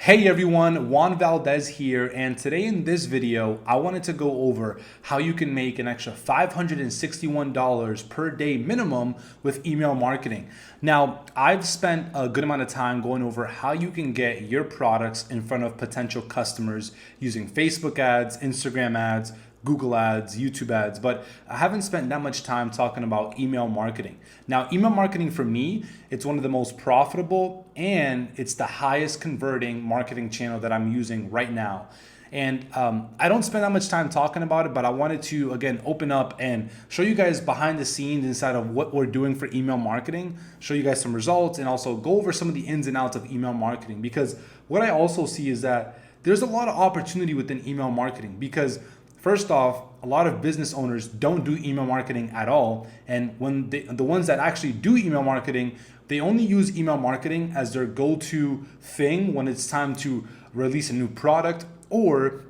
Hey everyone, Juan Valdez here, and today in this video, I wanted to go over how you can make an extra $561 per day minimum with email marketing. Now, I've spent a good amount of time going over how you can get your products in front of potential customers using Facebook ads, Instagram ads, Google ads, YouTube ads, but I haven't spent that much time talking about email marketing. Now, email marketing for me, it's one of the most profitable and it's the highest converting marketing channel that I'm using right now. And I don't spend that much time talking about it, but I wanted to, again, open up and show you guys behind the scenes inside of what we're doing for email marketing, show you guys some results, and also go over some of the ins and outs of email marketing. Because what I also see is that there's a lot of opportunity within email marketing because first off, a lot of business owners don't do email marketing at all. And when the ones that actually do email marketing, they only use email marketing as their go-to thing when it's time to release a new product or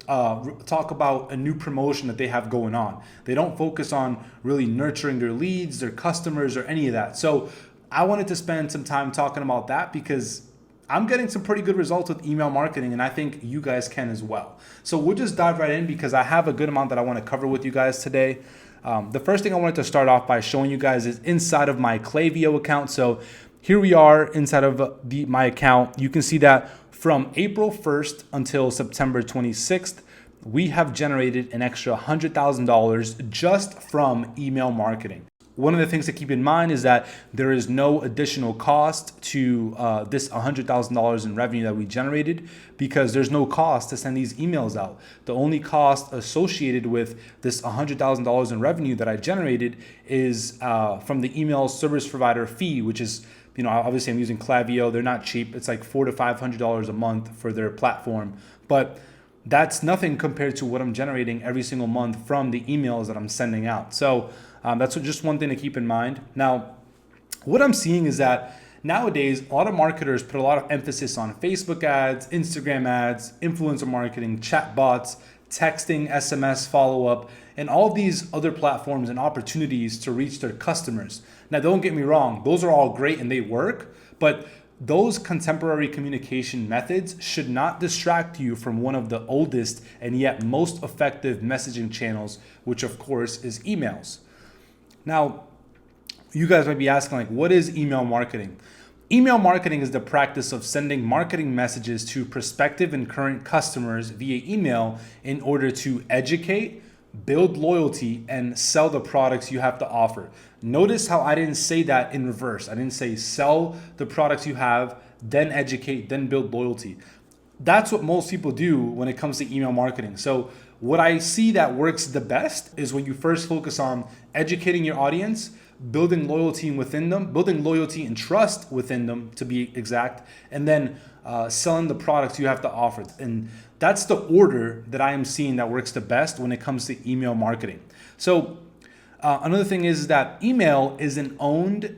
talk about a new promotion that they have going on. They don't focus on really nurturing their leads, their customers, or any of that. So I wanted to spend some time talking about that because I'm getting some pretty good results with email marketing, and I think you guys can as well. So we'll just dive right in because I have a good amount that I want to cover with you guys today. The first thing I wanted to start off by showing you guys is inside of my Klaviyo account. So here we are inside of my account. You can see that from April 1st until September 26th, we have generated an extra $100,000 just from email marketing. One of the things to keep in mind is that there is no additional cost to this $100,000 in revenue that we generated because there's no cost to send these emails out. The only cost associated with this $100,000 in revenue that I generated is from the email service provider fee, which is, obviously I'm using Klaviyo. They're not cheap. It's like $400 to $500 a month for their platform. But that's nothing compared to what I'm generating every single month from the emails that I'm sending out. So that's just one thing to keep in mind. Now, what I'm seeing is that nowadays, a lot of marketers put a lot of emphasis on Facebook ads, Instagram ads, influencer marketing, chat bots, texting, SMS follow-up, and all these other platforms and opportunities to reach their customers. Now, don't get me wrong, those are all great and they work, but those contemporary communication methods should not distract you from one of the oldest and yet most effective messaging channels, which of course is emails. Now, you guys might be asking, what is email marketing? Email marketing is the practice of sending marketing messages to prospective and current customers via email in order to educate, build loyalty, and sell the products you have to offer. Notice how I didn't say that in reverse. I didn't say sell the products you have, then educate, then build loyalty. That's what most people do when it comes to email marketing. So what I see that works the best is when you first focus on educating your audience, building loyalty within them, building loyalty and trust within them to be exact, and then selling the products you have to offer. And that's the order that I am seeing that works the best when it comes to email marketing. So another thing is that email is an owned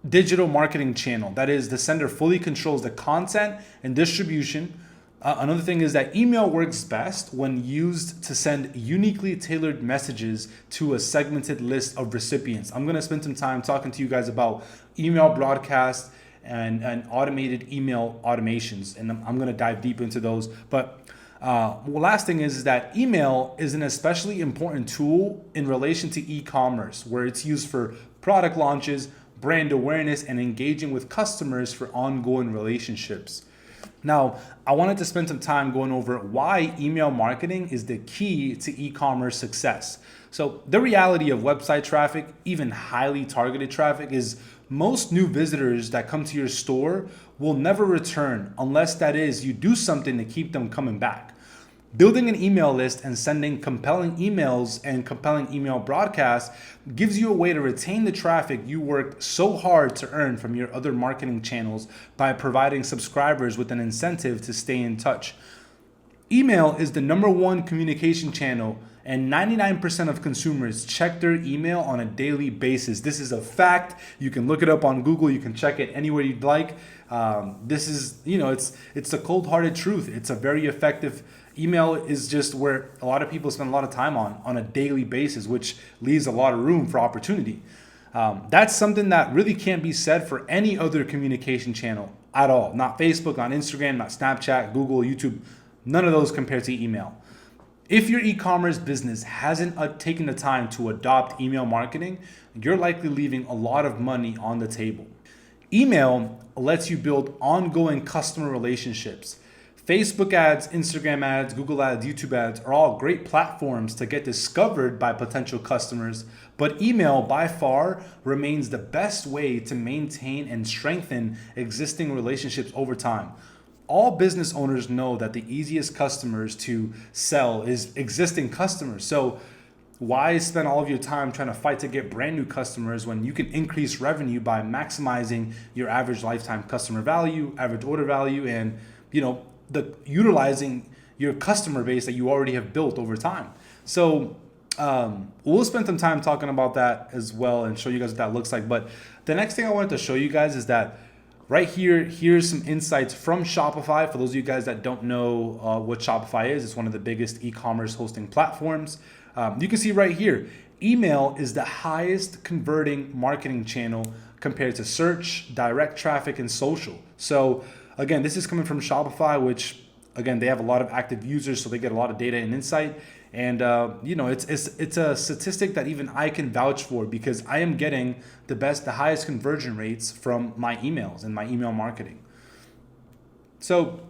digital marketing channel. That is, the sender fully controls the content and distribution. Another thing is that email works best when used to send uniquely tailored messages to a segmented list of recipients. I'm going to spend some time talking to you guys about email broadcast and automated email automations, and I'm going to dive deep into those. But last thing is that email is an especially important tool in relation to e-commerce, where it's used for product launches, brand awareness, and engaging with customers for ongoing relationships. Now, I wanted to spend some time going over why email marketing is the key to e-commerce success. So the reality of website traffic, even highly targeted traffic, is most new visitors that come to your store will never return unless that is you do something to keep them coming back. Building an email list and sending compelling emails and compelling email broadcasts gives you a way to retain the traffic you worked so hard to earn from your other marketing channels by providing subscribers with an incentive to stay in touch. Email is the number one communication channel, and 99% of consumers check their email on a daily basis. This is a fact. You can look it up on Google. You can check it anywhere you'd like. This is, it's the cold-hearted truth. It's a very effective. Email is just where a lot of people spend a lot of time on a daily basis, which leaves a lot of room for opportunity. That's something that really can't be said for any other communication channel. at all. Not Facebook, not Instagram, not Snapchat, Google, YouTube, none of those compared to email. If your e-commerce business hasn't taken the time to adopt email marketing, you're likely leaving a lot of money on the table. Email lets you build ongoing customer relationships. Facebook ads, Instagram ads, Google ads, YouTube ads are all great platforms to get discovered by potential customers, but email by far remains the best way to maintain and strengthen existing relationships over time. All business owners know that the easiest customers to sell is existing customers. So why spend all of your time trying to fight to get brand new customers when you can increase revenue by maximizing your average lifetime customer value, average order value, and utilizing your customer base that you already have built over time. So we'll spend some time talking about that as well and show you guys what that looks like. But the next thing I wanted to show you guys is that right here, here's some insights from Shopify. For those of you guys that don't know what Shopify is, it's one of the biggest e-commerce hosting platforms. You can see right here, email is the highest converting marketing channel compared to search, direct traffic, and social. So again, this is coming from Shopify, which again, they have a lot of active users, so they get a lot of data and insight. And it's a statistic that even I can vouch for because I am getting the highest conversion rates from my emails and my email marketing. So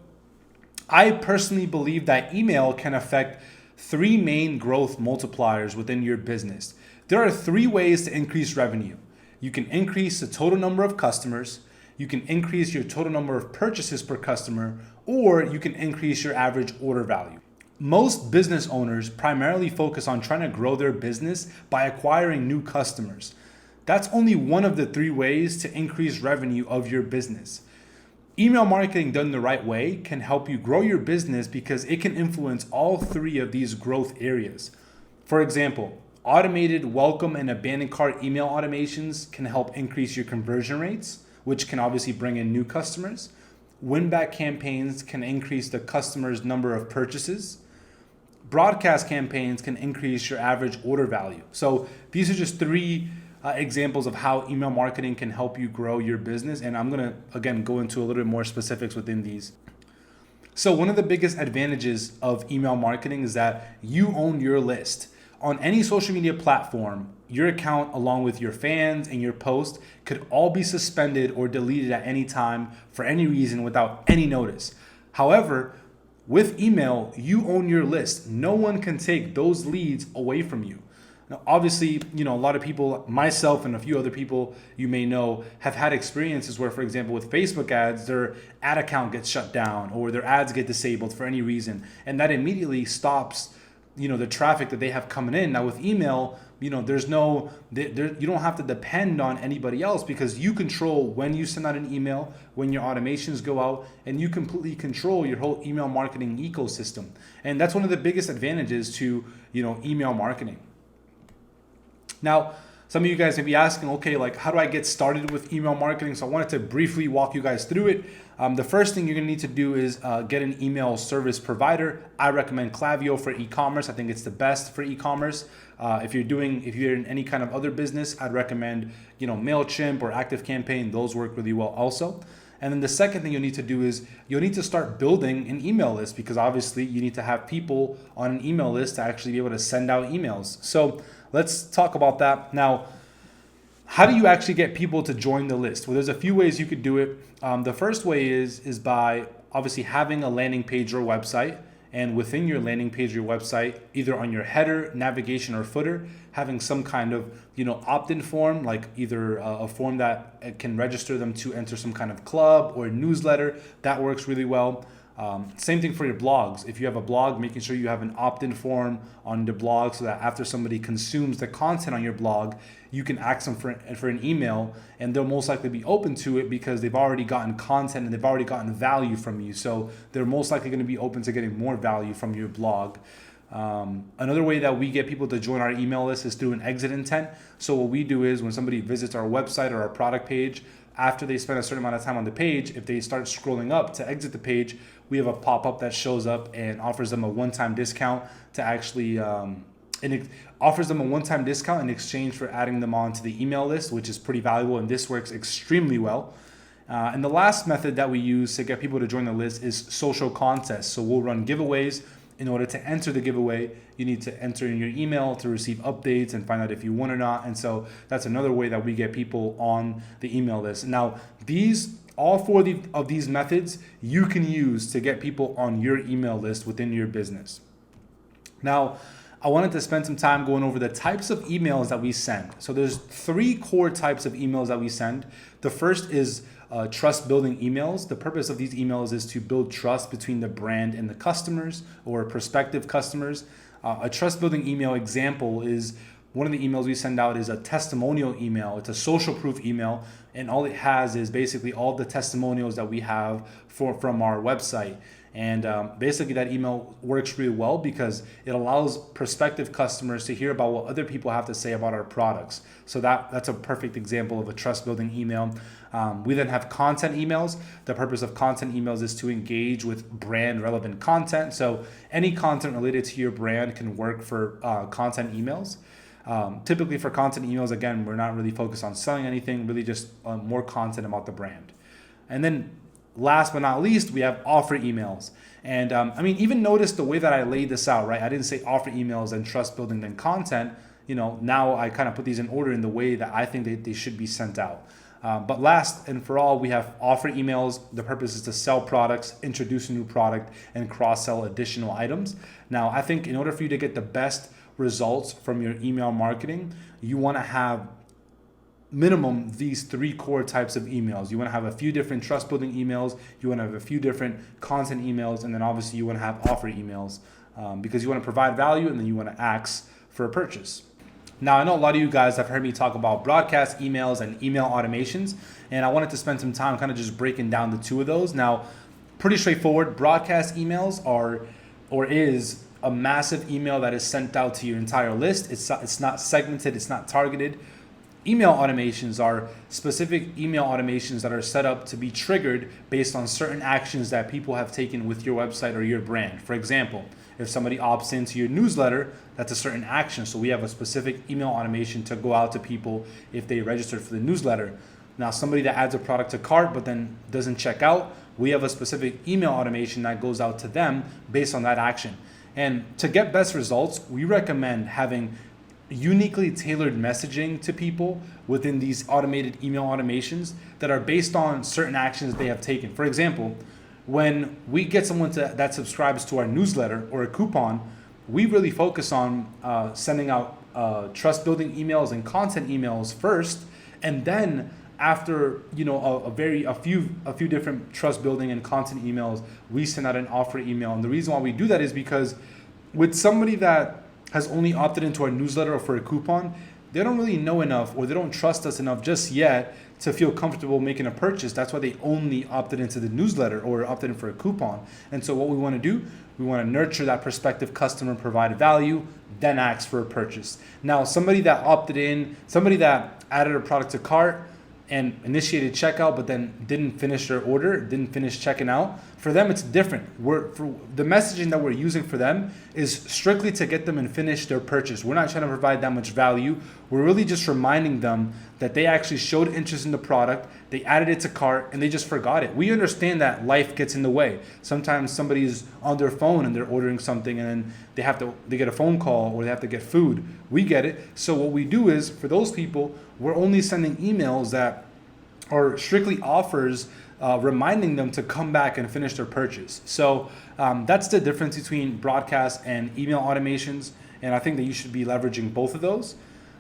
I personally believe that email can affect 3 main growth multipliers within your business. There are 3 ways to increase revenue. You can increase the total number of customers, you can increase your total number of purchases per customer, or you can increase your average order value. Most business owners primarily focus on trying to grow their business by acquiring new customers. That's only one of the 3 ways to increase revenue of your business. Email marketing done the right way can help you grow your business because it can influence all 3 of these growth areas. For example, automated welcome and abandoned cart email automations can help increase your conversion rates, which can obviously bring in new customers. Win-back campaigns can increase the customer's number of purchases. Broadcast campaigns can increase your average order value. So these are just 3 examples of how email marketing can help you grow your business. And I'm going to, again, go into a little bit more specifics within these. So one of the biggest advantages of email marketing is that you own your list. On any social media platform, your account along with your fans and your post could all be suspended or deleted at any time for any reason without any notice. However, with email, you own your list. No one can take those leads away from you. Now, obviously, a lot of people, myself and a few other people you may know, have had experiences where, for example, with Facebook ads, their ad account gets shut down or their ads get disabled for any reason. And that immediately stops, the traffic that they have coming in. Now with email, you don't have to depend on anybody else because you control when you send out an email, when your automations go out, and you completely control your whole email marketing ecosystem. And that's one of the biggest advantages to, email marketing. Now, some of you guys may be asking, okay, like how do I get started with email marketing? So I wanted to briefly walk you guys through it. The first thing you're gonna need to do is get an email service provider. I recommend Klaviyo for e-commerce. I think it's the best for e-commerce. If you're in any kind of other business, I'd recommend, MailChimp or ActiveCampaign. Those work really well also. And then the second thing you'll need to do is you'll need to start building an email list because obviously you need to have people on an email list to actually be able to send out emails. So let's talk about that. Now, how do you actually get people to join the list? Well, there's a few ways you could do it. The first way is by obviously having a landing page or website, and within your landing page or your website, either on your header, navigation, or footer, having some kind of opt-in form, like either a form that can register them to enter some kind of club or newsletter. That works really well. Same thing for your blogs. If you have a blog, making sure you have an opt-in form on the blog so that after somebody consumes the content on your blog, you can ask them for an email and they'll most likely be open to it because they've already gotten content and they've already gotten value from you. So they're most likely going to be open to getting more value from your blog. Another way that we get people to join our email list is through an exit intent. So what we do is when somebody visits our website or our product page, after they spend a certain amount of time on the page, if they start scrolling up to exit the page, we have a pop-up that shows up and offers them a one-time discount to actually, it offers them a one-time discount in exchange for adding them onto the email list, which is pretty valuable, and this works extremely well. And the last method that we use to get people to join the list is social contests. So we'll run giveaways. In order to enter the giveaway, you need to enter in your email to receive updates and find out if you won or not. And so that's another way that we get people on the email list. Now, all four of these methods you can use to get people on your email list within your business. Now, I wanted to spend some time going over the types of emails that we send. So there's 3 core types of emails that we send. The first is trust building emails. The purpose of these emails is to build trust between the brand and the customers or prospective customers. A trust building email example is one of the emails we send out is a testimonial email. It's a social proof email, and all it has is basically all the testimonials that we have from our website. And basically that email works really well because it allows prospective customers to hear about what other people have to say about our products. So that's a perfect example of a trust building email. We then have content emails. The purpose of content emails is to engage with brand relevant content. So any content related to your brand can work for content emails. Typically for content emails, again, we're not really focused on selling anything, really just more content about the brand. And then last but not least, we have offer emails. And even notice the way that I laid this out, right? I didn't say offer emails and trust building then content. Now I kind of put these in order in the way that I think they should be sent out. But last and for all, we have offer emails. The purpose is to sell products, introduce a new product, and cross-sell additional items. Now, I think in order for you to get the best results from your email marketing, you want to have minimum these 3 core types of emails. You want to have a few different trust building emails, you want to have a few different content emails, and then obviously you want to have offer emails because you want to provide value and then you want to ask for a purchase. Now, I know a lot of you guys have heard me talk about broadcast emails and email automations, and I wanted to spend some time kind of just breaking down the 2 of those. Now, pretty straightforward. Broadcast emails is a massive email that is sent out to your entire list. It's not segmented, it's not targeted. Email automations are specific email automations that are set up to be triggered based on certain actions that people have taken with your website or your brand. For example, if somebody opts into your newsletter, that's a certain action. So we have a specific email automation to go out to people if they registered for the newsletter. Now, somebody that adds a product to cart but then doesn't check out, we have a specific email automation that goes out to them based on that action. And to get best results, we recommend having uniquely tailored messaging to people within these automated email automations that are based on certain actions they have taken. For example, when we get someone that subscribes to our newsletter or a coupon, we really focus on sending out trust building emails and content emails first, and then after a few different trust building and content emails, we send out an offer email. And the reason why we do that is because with somebody that has only opted into our newsletter or for a coupon, they don't really know enough or they don't trust us enough just yet to feel comfortable making a purchase. That's why they only opted into the newsletter or opted in for a coupon. And so what we want to do, we want to nurture that prospective customer, provide value, then ask for a purchase. Now, somebody that opted in, somebody that added a product to cart and initiated checkout but then didn't finish their order, didn't finish checking out, for them it's different. The messaging that we're using for them is strictly to get them and finish their purchase. We're not trying to provide that much value. We're really just reminding them that they actually showed interest in the product, they added it to cart, and they just forgot it. We understand that life gets in the way. Sometimes somebody's on their phone and they're ordering something and then they get a phone call or they have to get food. We get it. So what we do is, for those people, we're only sending emails that are strictly offers, reminding them to come back and finish their purchase. So that's the difference between broadcast and email automations, and I think that you should be leveraging both of those.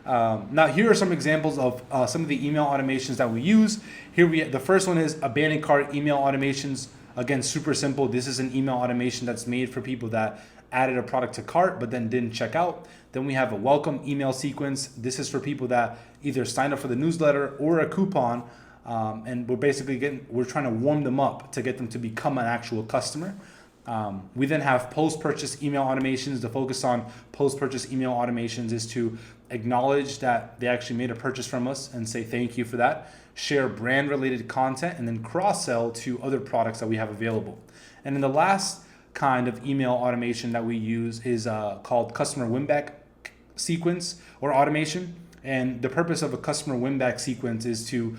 Now, here are some examples of some of the email automations that we use. The first one is abandoned cart email automations. Again, super simple. This is an email automation that's made for people that added a product to cart but then didn't check out. Then we have a welcome email sequence. This is for people that either signed up for the newsletter or a coupon, and we're trying to warm them up to get them to become an actual customer. We then have post-purchase email automations. The focus on post-purchase email automations is to acknowledge that they actually made a purchase from us and say thank you for that, share brand-related content, and then cross-sell to other products that we have available. And then the last kind of email automation that we use is called customer win-back sequence or automation. And the purpose of a customer win back sequence is to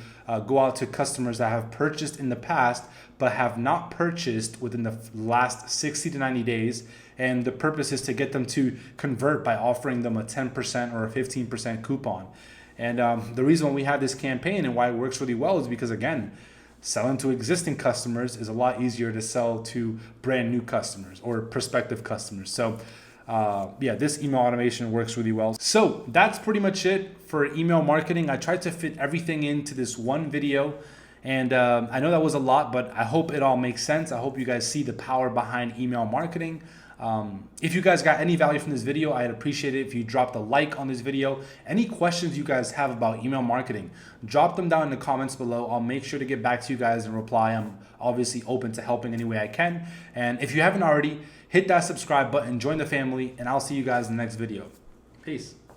go out to customers that have purchased in the past but have not purchased within the last 60 to 90 days. And the purpose is to get them to convert by offering them a 10% or a 15% coupon. And the reason why we have this campaign and why it works really well is because, again, selling to existing customers is a lot easier to sell to brand new customers or prospective customers. So yeah, this email automation works really well. So that's pretty much it for email marketing. I tried to fit everything into this one video, and I know that was a lot, but I hope it all makes sense. I hope you guys see the power behind email marketing. If you guys got any value from this video, I'd appreciate it if you dropped a like on this video. Any questions you guys have about email marketing, drop them down in the comments below. I'll make sure to get back to you guys and reply. I'm obviously open to helping any way I can. And if you haven't already, hit that subscribe button, join the family, and I'll see you guys in the next video. Peace.